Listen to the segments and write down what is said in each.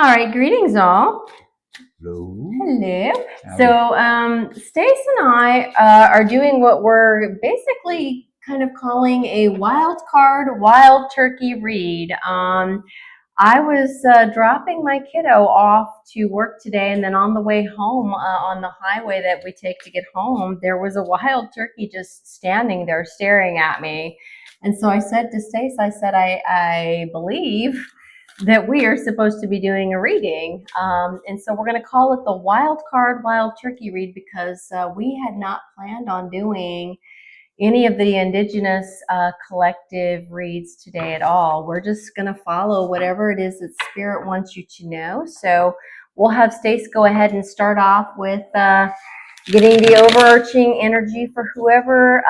All right, greetings all. Hello. Hello. So Stace and I are doing what we're basically kind of calling a wild card, wild turkey read. I was dropping my kiddo off to work today, and then on the way home on the highway that we take to get home, there was a wild turkey just standing there staring at me. And so I said to Stace, I believe that we are supposed to be doing a reading. And so we're going to call it the wild card, wild turkey read because we had not planned on doing any of the Indigenous collective reads today at all. We're just going to follow whatever it is that Spirit wants you to know. So we'll have Stace go ahead and start off with getting the overarching energy for whoever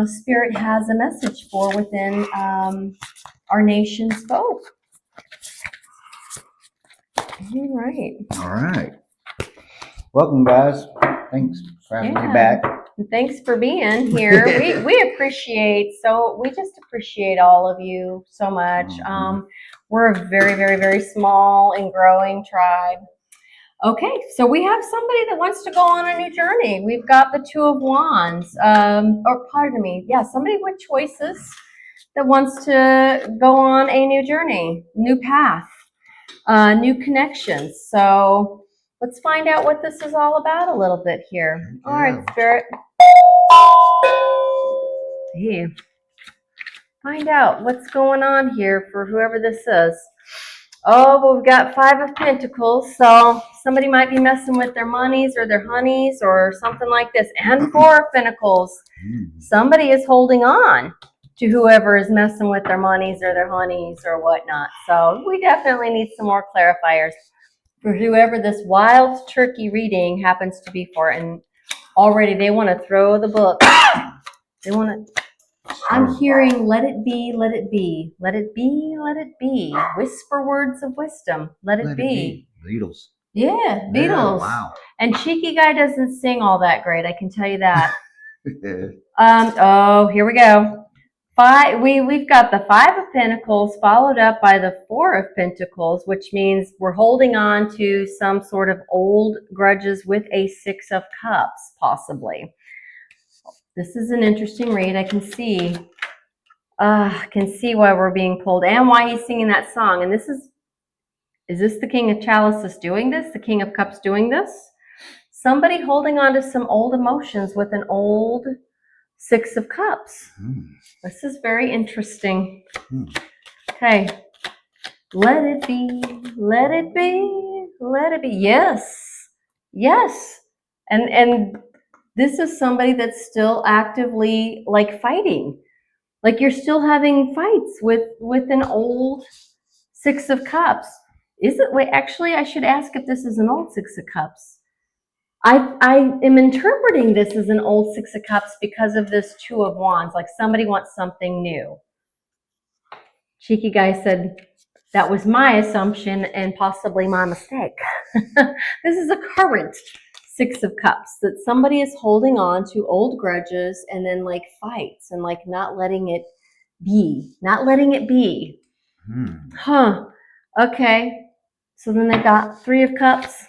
Spirit has a message for within our nation's folk. All right. All right. Welcome, guys. Thanks for having me back. Thanks for being here. we just appreciate all of you so much. We're a very, very, very small and growing tribe. Okay, so we have somebody that wants to go on a new journey. We've got the Two of Wands, somebody with choices that wants to go on a new journey, new path, new connections. So let's find out what this is all about a little bit here. All right, Spirit. Hey, find out what's going on here for whoever this is. Oh, well, we've got Five of Pentacles, so somebody might be messing with their monies or their honeys or something like this. And Four of Pentacles. Somebody is holding on to whoever is messing with their monies or their honeys or whatnot. So we definitely need some more clarifiers for whoever this wild turkey reading happens to be for. And already they want to throw the book. They want to... I'm hearing, let it be, let it be, let it be, let it be. Whisper words of wisdom. Let it be. Beatles. Yeah, Beatles. Wow. And Cheeky Guy doesn't sing all that great, I can tell you that. Oh, here we go. We've got the Five of Pentacles followed up by the Four of Pentacles, which means we're holding on to some sort of old grudges with a Six of Cups, possibly. This is an interesting read. I can see why we're being pulled and why he's singing that song. And is this the King of Chalices doing this? The King of Cups doing this? Somebody holding on to some old emotions with an old Six of Cups. This is very interesting. Okay. Let it be, let it be, let it be. Yes. Yes. And this is somebody that's still actively like fighting. Like you're still having fights with an old Six of Cups. Actually, I should ask if this is an old Six of Cups. I am interpreting this as an old Six of Cups because of this Two of Wands. Like somebody wants something new. Cheeky Guy said, that was my assumption and possibly my mistake. This is a current Six of Cups, that somebody is holding on to old grudges and then like fights and like not letting it be. Okay. So then they got Three of Cups.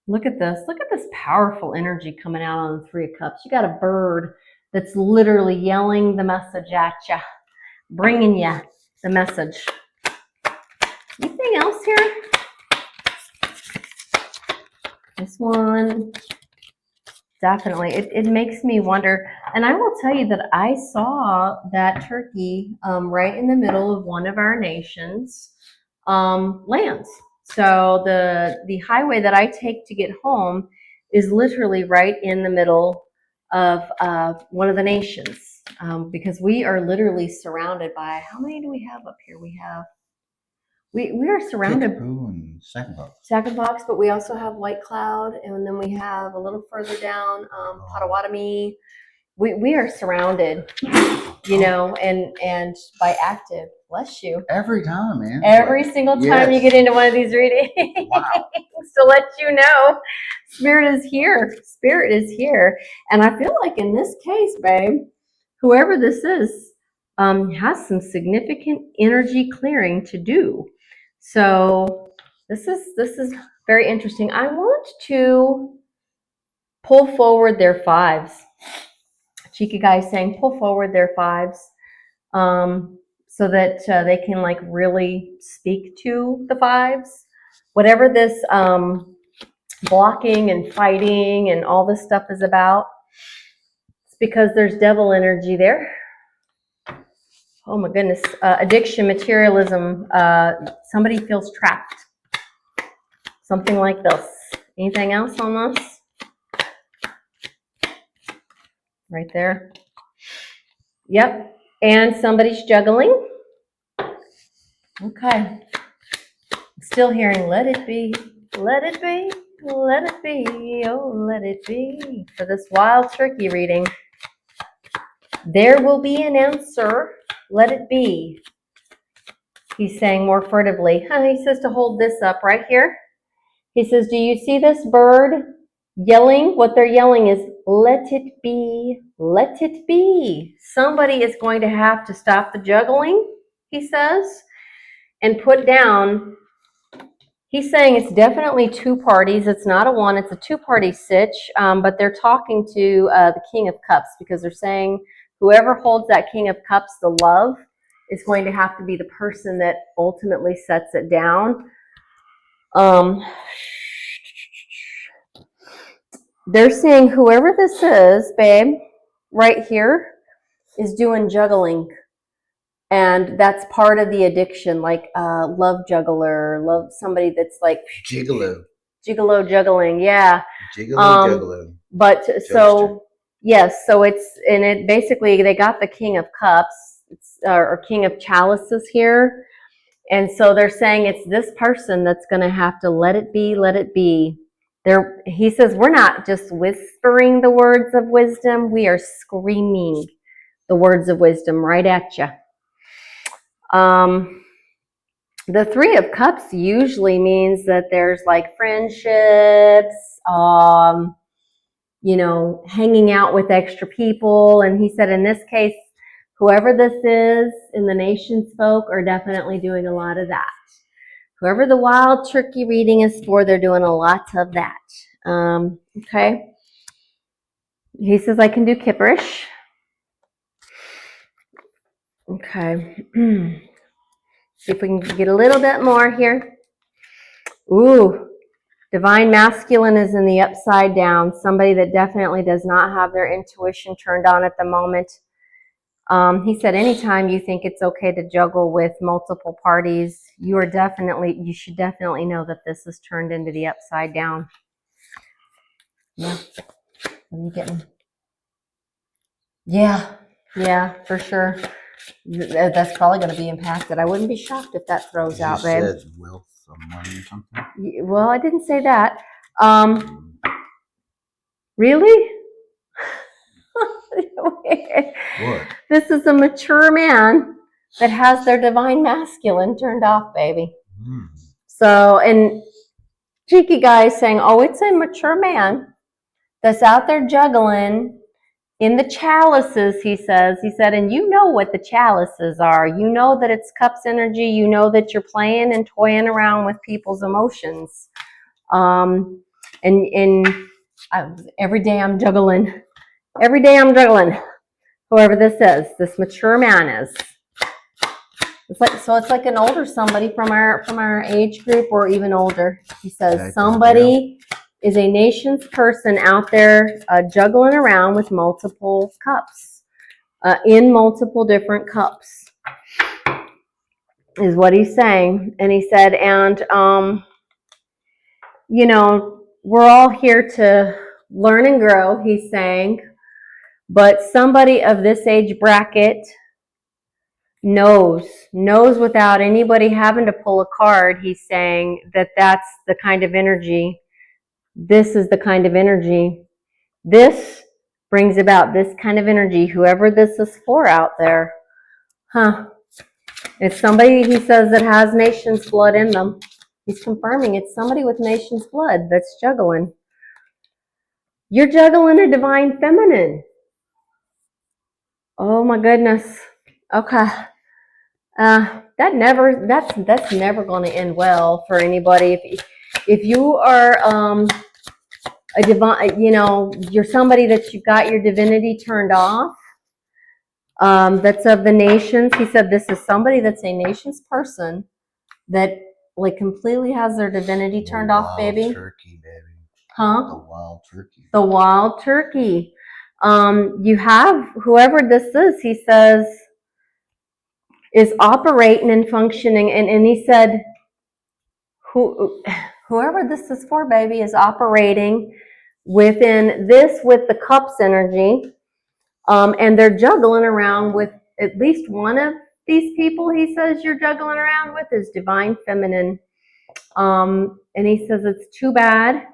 Look at this. Look at this powerful energy coming out on the Three of Cups. You got a bird that's literally yelling the message at you, bringing you the message. Anything else here? This one, definitely. It makes me wonder. And I will tell you that I saw that turkey right in the middle of one of our nation's lands. So the highway that I take to get home is literally right in the middle of one of the nations, because we are literally surrounded by, how many do we have up here? We are surrounded. And Second box, but we also have White Cloud, and then we have a little further down Potawatomi. We are surrounded, and by active. Bless you. Every time, man. Every single time you get into one of these readings. Wow. To let you know, Spirit is here. Spirit is here. And I feel like in this case, babe, whoever this is, has some significant energy clearing to do. So this is very interesting. I want to pull forward their fives. Cheeky guys saying pull forward their fives, so that they can like really speak to the fives. Whatever this blocking and fighting and all this stuff is about, it's because there's devil energy there. Oh my goodness, addiction, materialism, somebody feels trapped. Something like this. Anything else on this? Right there. Yep, and somebody's juggling. Okay. Still hearing, let it be, let it be, let it be, oh, let it be. For this wild turkey reading, there will be an answer, let it be. He's saying more furtively. He says to hold this up right here. He says, do you see this bird yelling? What they're yelling is, let it be, let it be. Somebody is going to have to stop the juggling, he says, and put down. He's saying it's definitely two parties. It's not a one, it's a two-party sitch, but they're talking to the King of Cups, because they're saying whoever holds that King of Cups, the love, is going to have to be the person that ultimately sets it down. They're saying whoever this is, babe, right here, is doing juggling. And that's part of the addiction, like love juggler, love somebody that's like Gigolo. Gigolo juggling, yeah. Juggalo. But so, yes, so it's, and it basically, they got the King of Cups, or King of Chalices here. And so they're saying it's this person that's going to have to let it be, let it be. He says, we're not just whispering the words of wisdom, we are screaming the words of wisdom right at you. The Three of Cups usually means that there's like friendships, hanging out with extra people. And he said in this case, whoever this is in the nation's folk are definitely doing a lot of that. Whoever the wild turkey reading is for, they're doing a lot of that. Okay. He says, I can do kipperish. Okay. See if we can get a little bit more here. Ooh, divine masculine is in the upside down. Somebody that definitely does not have their intuition turned on at the moment. He said, anytime you think it's okay to juggle with multiple parties, you should definitely know that this is turned into the upside down. Yeah. What are you getting? Yeah, for sure. That's probably going to be impacted. I wouldn't be shocked if that throws out, babe. Says wealth or money or something. Well, I didn't say that. Really? What? This is a mature man that has their divine masculine turned off, baby. So, and cheeky guy is saying, oh, it's a mature man that's out there juggling in the chalices, he said, and you know what the chalices are. You know that it's cups energy. You know that you're playing and toying around with people's emotions. And every day I'm juggling. Every day I'm juggling. Whoever this is, this mature man is. It's like an older somebody from our age group or even older. He says somebody is a nation's person out there juggling around with multiple cups, in multiple different cups, is what he's saying. And he said, and we're all here to learn and grow, he's saying, but somebody of this age bracket knows without anybody having to pull a card, he's saying that's the kind of energy. This is the kind of energy. This brings about this kind of energy, whoever this is for out there. It's somebody, he says, that has nation's blood in them. He's confirming it's somebody with nation's blood that's juggling. You're juggling a divine feminine. Oh my goodness. Okay. That's never going to end well for anybody. If you are a divine, you're somebody that you got your divinity turned off. That's of the nations. He said this is somebody that's a nations person that like completely has their divinity turned off, baby. Turkey, baby. Huh? The wild turkey. The wild turkey. You have whoever this is, he says, is operating and functioning, and he said, whoever this is for, baby, is operating within this with the cups energy, and they're juggling around with at least one of these people. He says you're juggling around with is divine feminine, and he says it's too bad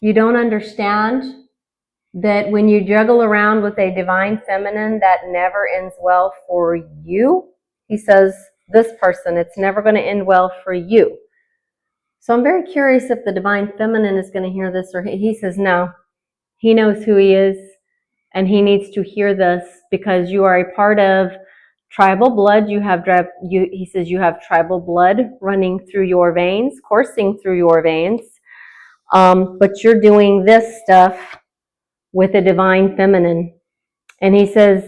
you don't understand that when you juggle around with a divine feminine, that never ends well for you. He says, this person, it's never going to end well for you. So I'm very curious if the divine feminine is going to hear this, or he says, no, he knows who he is, and he needs to hear this because you are a part of tribal blood. He says you have tribal blood running through your veins, coursing through your veins, but you're doing this stuff with a divine feminine. And he says,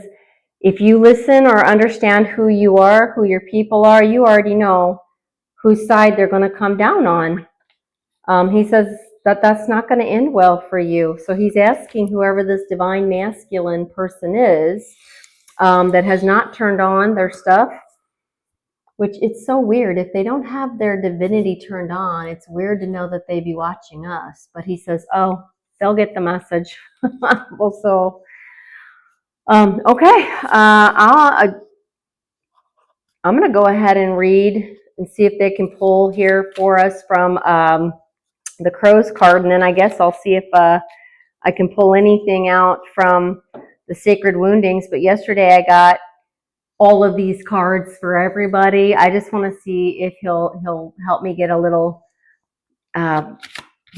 if you listen or understand who you are, who your people are, you already know whose side they're going to come down on. He says that's not going to end well for you. So he's asking whoever this divine masculine person is that has not turned on their stuff, which it's so weird. If they don't have their divinity turned on, it's weird to know that they be watching us. But he says, oh, they'll get the message. Well, so, okay. I'm going to go ahead and read and see if they can pull here for us from the Crow's card, and then I guess I'll see if I can pull anything out from the Sacred Woundings. But yesterday I got all of these cards for everybody. I just want to see if he'll help me get a little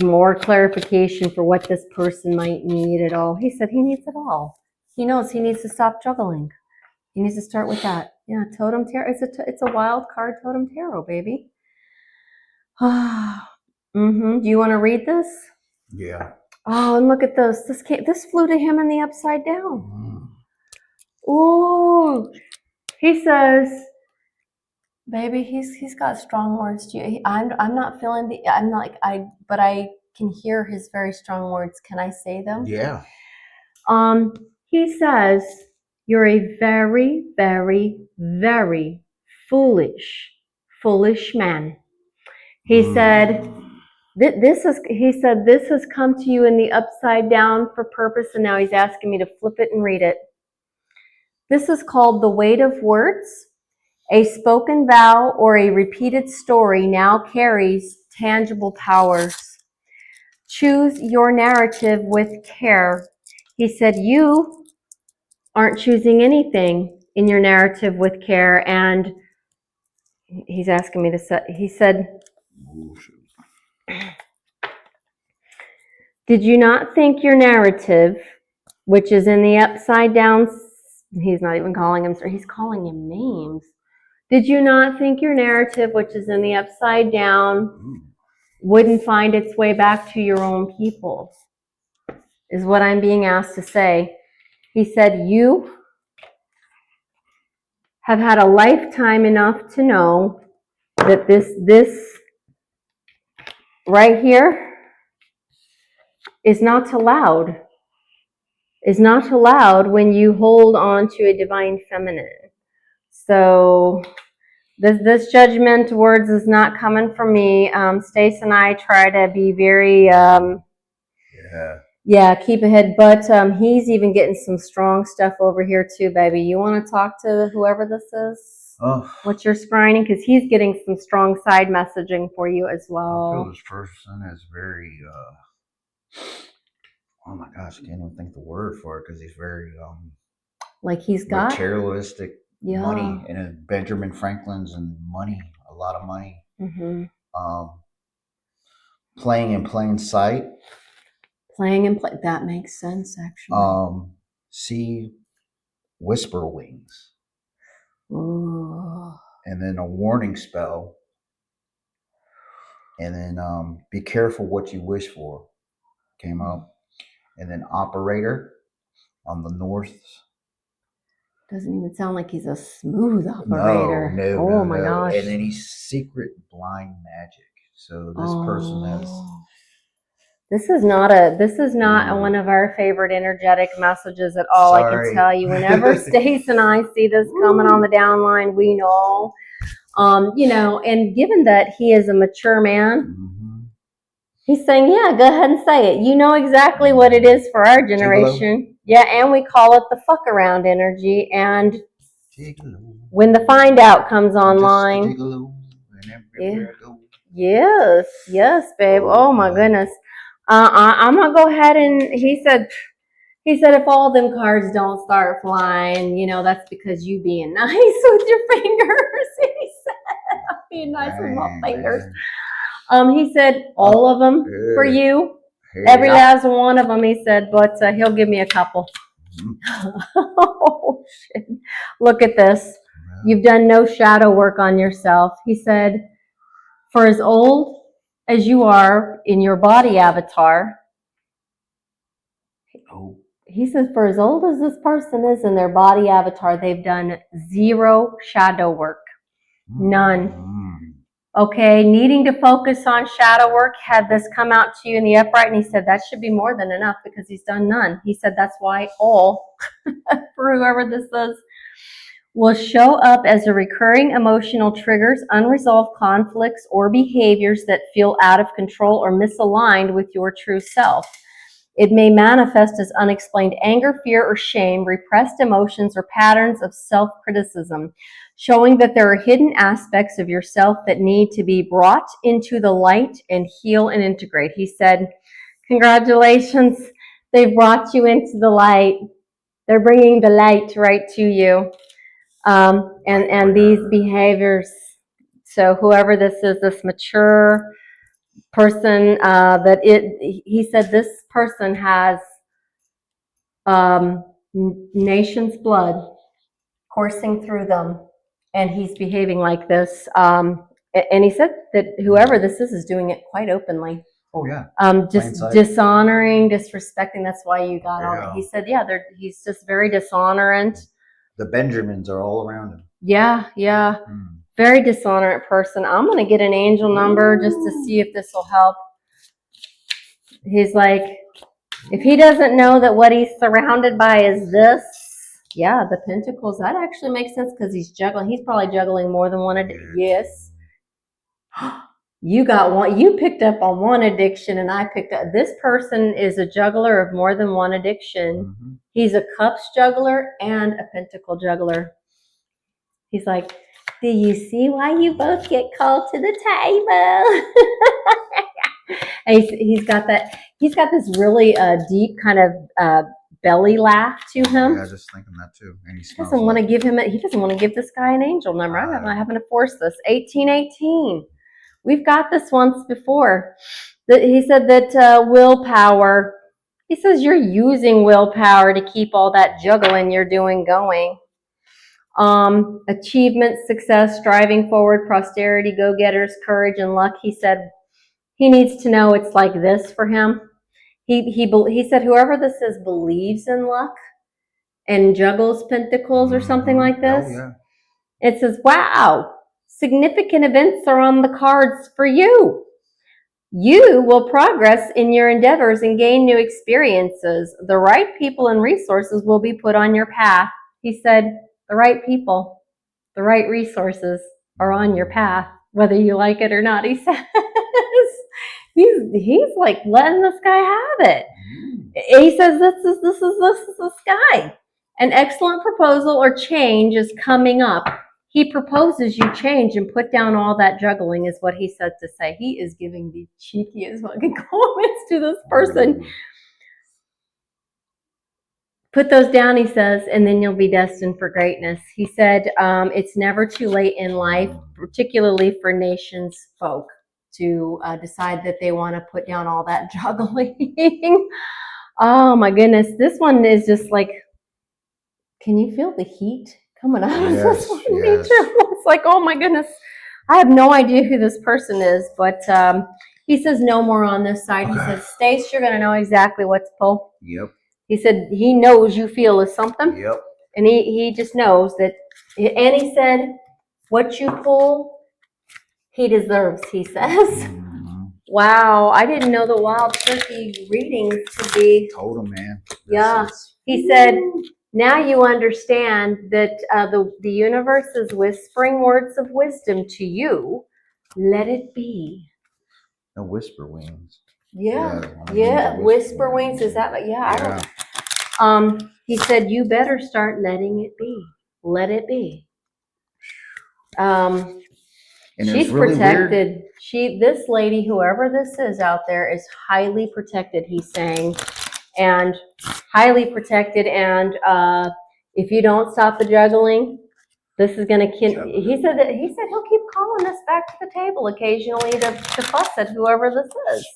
more clarification for what this person might need at all. He said he needs it all. He knows he needs to stop juggling. He needs to start with that. Yeah, Totem Tarot. It's a wild card Totem Tarot, baby. Do you want to read this? Yeah. Oh, and look at this. This flew to him in the upside down. Ooh. He says, baby, he's got strong words to you. I'm not feeling but I can hear his very strong words. Can I say them? Yeah. He says, you're a very, very, very foolish man. He said, this has come to you in the upside down for purpose, and now he's asking me to flip it and read it. This is called the weight of words. A spoken vow or a repeated story now carries tangible powers. Choose your narrative with care. He said, you aren't choosing anything in your narrative with care, and he's asking me to set, he said, did you not think your narrative, which is in the upside down, he's not even calling him, he's calling him names. Did you not think your narrative, which is in the upside down, wouldn't find its way back to your own people? Is what I'm being asked to say. He said, you have had a lifetime enough to know that this right here is not allowed. Is not allowed when you hold on to a divine feminine. So this judgment words is not coming from me. Stace and I try to be very keep ahead, but he's even getting some strong stuff over here too, baby. You want to talk to whoever this is? What you're scrying? Because he's getting some strong side messaging for you as well. I feel this person is very oh my gosh, I can't even think the word for it, because he's very like he's got materialistic money, and Benjamin Franklin's and money, a lot of money. Playing in plain sight. That makes sense, actually. See whisper wings. Ooh. And then a warning spell. And then be careful what you wish for came up. And then operator on the north. Doesn't even sound like he's a smooth operator. No, my no. gosh. And then he's secret blind magic. So this person has. This is not one of our favorite energetic messages at all. Sorry. I can tell you. Whenever Stace and I see this coming on the downline, we know. And given that he is a mature man, he's saying, yeah, go ahead and say it. You know exactly what it is for our generation. Gigolo. Yeah, and we call it the fuck around energy. And Gigolo. When the find out comes online. Yes, babe. Oh my goodness. I'm gonna go ahead and he said if all them cards don't start flying, that's because you being nice with your fingers. He said, being nice with my fingers. He said all of them for you, every last one of them. He said, but he'll give me a couple. Oh shit! Look at this. You've done no shadow work on yourself. He said, for as old as you are in your body avatar. He says, for as old as this person is in their body avatar, they've done zero shadow work. None. Okay, needing to focus on shadow work, had this come out to you in the upright, and he said that should be more than enough because he's done none. He said that's why all, for whoever this is, will show up as a recurring emotional triggers, unresolved conflicts, or behaviors that feel out of control or misaligned with your true self. It may manifest as unexplained anger, fear, or shame, repressed emotions, or patterns of self-criticism, showing that there are hidden aspects of yourself that need to be brought into the light and heal and integrate. He said, congratulations, they've brought you into the light. They're bringing the light right to you. And these behaviors, so whoever this is, this mature person, he said this person has nation's blood coursing through them, and he's behaving like this. And he said that whoever this is doing it quite openly. Oh yeah. Just dishonoring, disrespecting. That's why you got all that. He said, yeah, he's just very dishonorant. The Benjamins are all around him. Yeah. Very dishonorant person. I'm going to get an angel number just to see if this will help. He's like, if he doesn't know that what he's surrounded by is this, yeah, the pentacles, that actually makes sense because he's juggling. He's probably juggling more than one. Yes. You got one. You picked up on one addiction, and I picked up. This person is a juggler of more than one addiction. He's a cups juggler and a pentacle juggler. He's like, do you see why you both get called to the table? And he's got that. He's got this really deep kind of belly laugh to him. Yeah, I was just thinking that too. And he doesn't want to give him it. He doesn't want to give this guy an angel number. I'm not having to force this. 1818. We've got this once before. He said that willpower. He says you're using willpower to keep all that juggling you're doing going. Achievement, success, striving forward, prosperity, go-getters, courage, and luck. He said he needs to know it's like this for him. He said whoever this is believes in luck and juggles pentacles or something like this. Oh, yeah. It says, wow, significant events are on the cards for you. You will progress in your endeavors and gain new experiences. The right people and resources will be put on your path. He said, the right people, the right resources are on your path, whether you like it or not, he says. He's like letting this guy have it. He says, this is this guy. An excellent proposal or change is coming up. He proposes you change and put down all that juggling, is what he said to say. He is giving the cheekiest fucking comments to this person. Put those down, he says, and then you'll be destined for greatness. He said it's never too late in life, particularly for nations folk, to decide that they want to put down all that juggling. Oh my goodness. This one is just like, can you feel the heat coming out of this one. Me Yes. too. It's like, oh my goodness. I have no idea who this person is, but he says no more on this side. He says, Stace, you're going to know exactly what to pull. Yep. He said he knows you feel is something. Yep. And he just knows that. And he said, what you pull, he deserves, he says. Mm-hmm. Wow, I didn't know the wild turkey readings could be. Told him, man. Yeah. He said, now you understand that the universe is whispering words of wisdom to you. Let it be. No whisper wings. Yeah. Whisper wings. Is that? Yeah. I don't. He said, you better start letting it be. Let it be. And She's really protected. Weird. This lady, whoever this is out there, is highly protected, he's saying. And highly protected. And if you don't stop the juggling, this is going to. He said he'll keep calling us back to the table occasionally to fuss at whoever this is.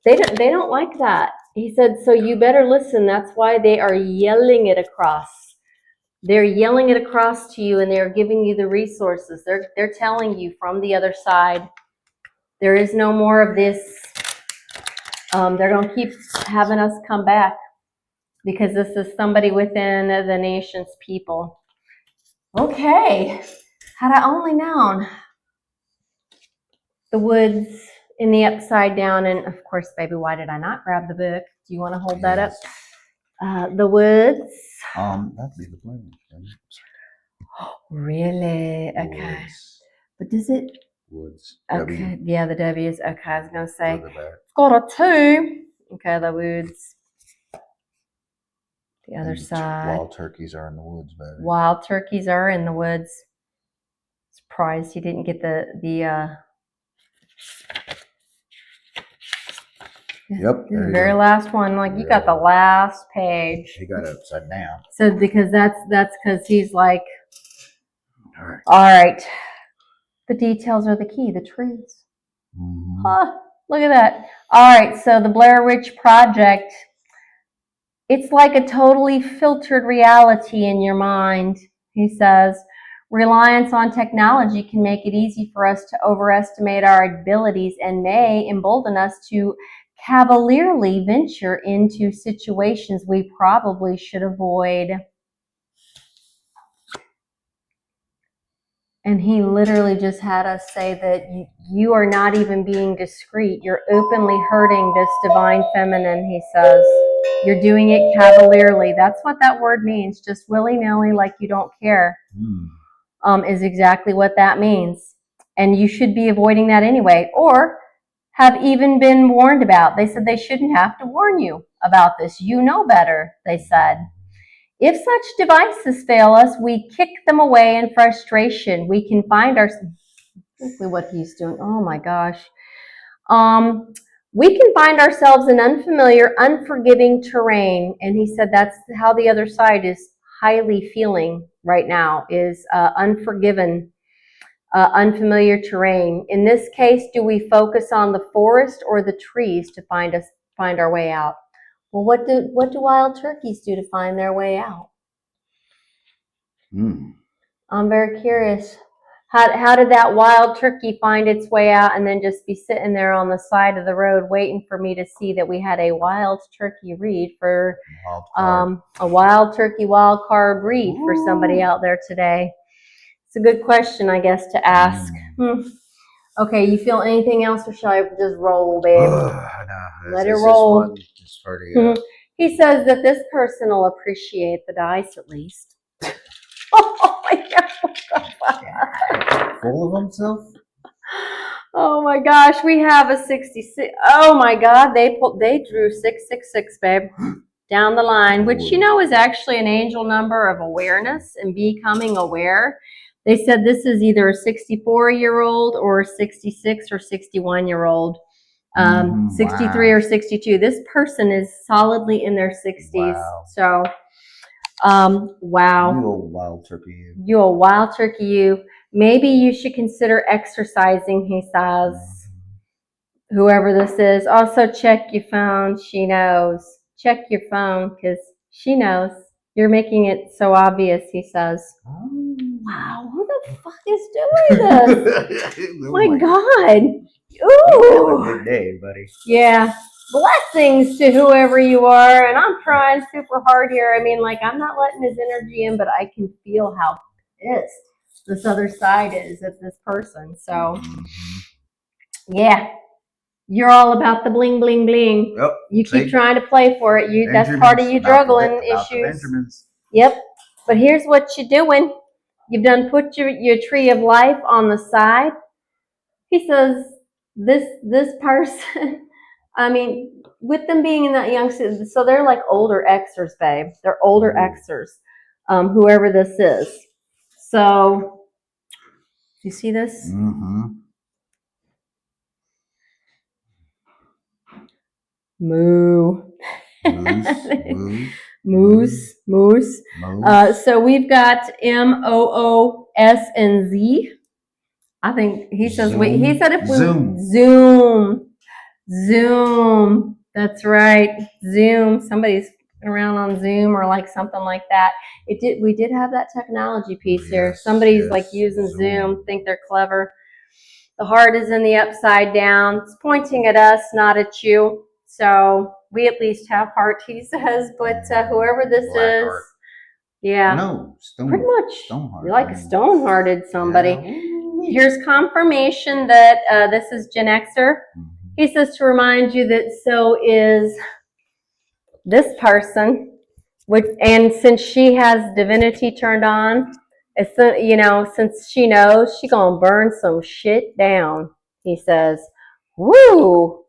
They don't like that. He said, so you better listen. That's why they are yelling it across. They're yelling it across to you, and they're giving you the resources. They're telling you from the other side, there is no more of this. They're going to keep having us come back because this is somebody within the nation's people. Okay. Had I only known. The woods in the upside down, and of course, baby, why did I not grab the book? Do you want to hold that up? The woods. That'd be the plan. Really? Okay. Woods. But does it? Woods. Okay. W. Yeah, the W is okay. I was gonna say It's got a 2. Okay, the woods. The other side. Wild turkeys are in the woods, baby. Wild turkeys are in the woods. Surprised he didn't get the Yep. The very last one. Like you got the last page. He got it upside down. So because that's because he's like, all right. The details are the key. The trees. Mm-hmm. Look at that. All right. So the Blair Witch Project. It's like a totally filtered reality in your mind. He says, reliance on technology can make it easy for us to overestimate our abilities and may embolden us to cavalierly venture into situations we probably should avoid. And he literally just had us say that you are not even being discreet. You're openly hurting this divine feminine, he says. You're doing it cavalierly. That's what that word means. Just willy-nilly, like you don't care, is exactly what that means. And you should be avoiding that anyway. Or have even been warned about. They said they shouldn't have to warn you about this. You know better, they said. If such devices fail us, we kick them away in frustration. We can find ourselves. What he's doing. Oh my gosh. We can find ourselves in unfamiliar, unforgiving terrain. And he said that's how the other side is highly feeling right now, is unforgiven. Unfamiliar terrain. In this case, do we focus on the forest or the trees to find our way out? Well, what do wild turkeys do to find their way out? I'm very curious. How did that wild turkey find its way out and then just be sitting there on the side of the road waiting for me to see that we had a wild turkey read for a wild turkey wild card read for somebody out there today? It's a good question, I guess, to ask. Okay, you feel anything else, or shall I just roll, babe? Let it roll. He says that this person will appreciate the dice at least. Oh my God. Full of himself? Oh my gosh, we have a 66. Oh my God, they drew 666, babe. Down the line, which is actually an angel number of awareness and becoming aware. They said this is either a 64-year-old or a 66 or 61-year-old, 63 or 62. This person is solidly in their 60s. Wow. So, wow. You a wild turkey, you. You a wild turkey, you. Maybe you should consider exercising, he says. Whoever this is. Also check your phone. She knows. Check your phone because she knows. You're making it so obvious, he says. Oh. Wow, who the fuck is doing this? Oh my God. You have a Ooh. good day, buddy. Yeah. Blessings to whoever you are. And I'm trying super hard here. I mean, like, I'm not letting his energy in, but I can feel how pissed this other side is at this person. So, yeah. You're all about the bling, bling, bling. Yep. You keep trying to play for it. That's part of you juggling issues. Yep. But here's what you're doing. You've done put your tree of life on the side. He says, this person, I mean, with them being in that young, so they're like older Xers, babe. They're older Xers, whoever this is. So, you see this? Mm-hmm. Moo. Moose. Moose. So we've got MOOS and Z. I think he says he said if we Zoom. That's right. Zoom. Somebody's around on Zoom or like something like that. We did have that technology piece here. Somebody's like using Zoom, think they're clever. The heart is in the upside down. It's pointing at us, not at you. So we at least have heart, he says, but whoever this is, heart. Yeah. No, pretty much. You're like a stone-hearted somebody. Yeah. Here's confirmation that this is Gen Xer. He says to remind you that so is this person, and since she has divinity turned on, since she knows, she gonna burn some shit down. He says, "Woo!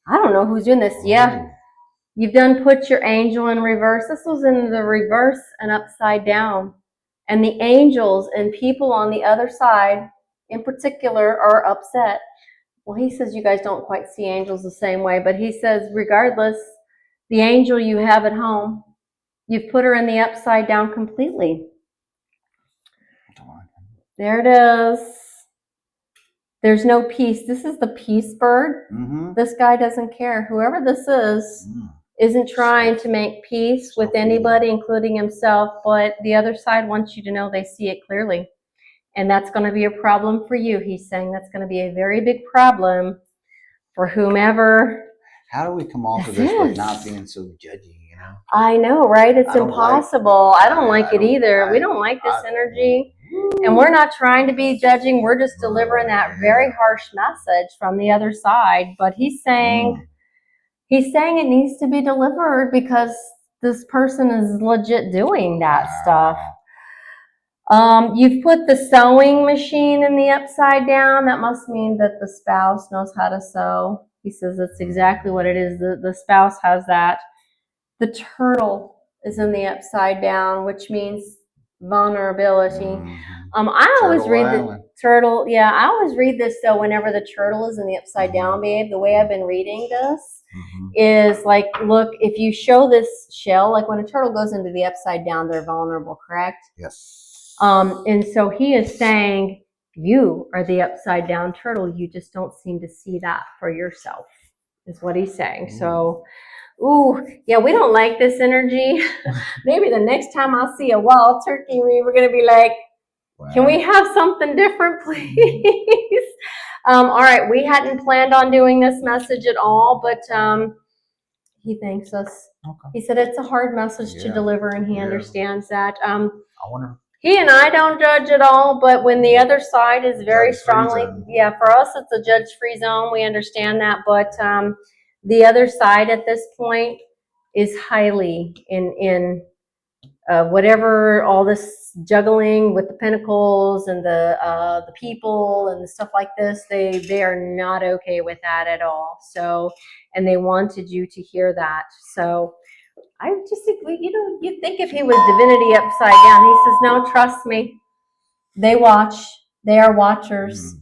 I don't know who's doing this." Yeah, you've done put your angel in reverse. This was in the reverse and upside down, and the angels and people on the other side, in particular, are upset. Well, he says you guys don't quite see angels the same way, but he says regardless, the angel you have at home, you've put her in the upside down completely. There it is. There's no peace. This is the peace bird. Mm-hmm. This guy doesn't care. Whoever this is isn't trying to make peace with anybody, including himself, but the other side wants you to know they see it clearly. And that's going to be a problem for you. He's saying that's going to be a very big problem for whomever. How do we come off of this with not being so judgy, you know? I know, right? It's impossible. I don't like it either. We don't like this energy. And we're not trying to be judging. We're just delivering that very harsh message from the other side. But he's saying it needs to be delivered because this person is legit doing that stuff. You've put the sewing machine in the upside down. That must mean that the spouse knows how to sew. He says that's exactly what it is. The spouse has that. The turtle is in the upside down, which means vulnerability. I always read the turtle. Yeah, I always read this though whenever the turtle is in the upside down, babe. The way I've been reading this is like, look, if you show this shell, like when a turtle goes into the upside down, they're vulnerable, correct? Yes. And so he is saying, you are the upside down turtle. You just don't seem to see that for yourself, is what he's saying. So, yeah, we don't like this energy. Maybe the next time I'll see a wild turkey, we're going to be like, can we have something different, please? All right, we hadn't planned on doing this message at all, but he thanks us. Okay. He said it's a hard message to deliver, and he understands that. I wonder. He and I don't judge at all, but when the other side is very strongly, for us it's a judge-free zone. We understand that, but the other side at this point is highly in whatever, all this juggling with the pentacles and the people and the stuff like this. They are not okay with that at all. So, and they wanted you to hear that. So. I just think, you'd think if he was divinity upside down, he says, no, trust me. They watch. They are watchers.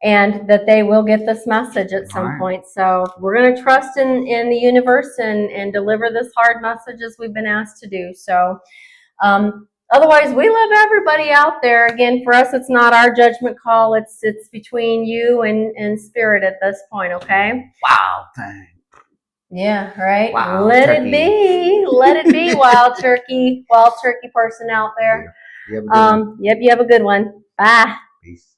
And that they will get this message at some point. So we're going to trust in the universe and deliver this hard message as we've been asked to do. So otherwise, we love everybody out there. Again, for us, it's not our judgment call. It's between you and spirit at this point, okay? Wow, thanks. Yeah, right. Wild Let turkey. it be. Let it be, wild turkey person out there. Yeah. You have a good one. Yep, you have a good one. Bye. Peace.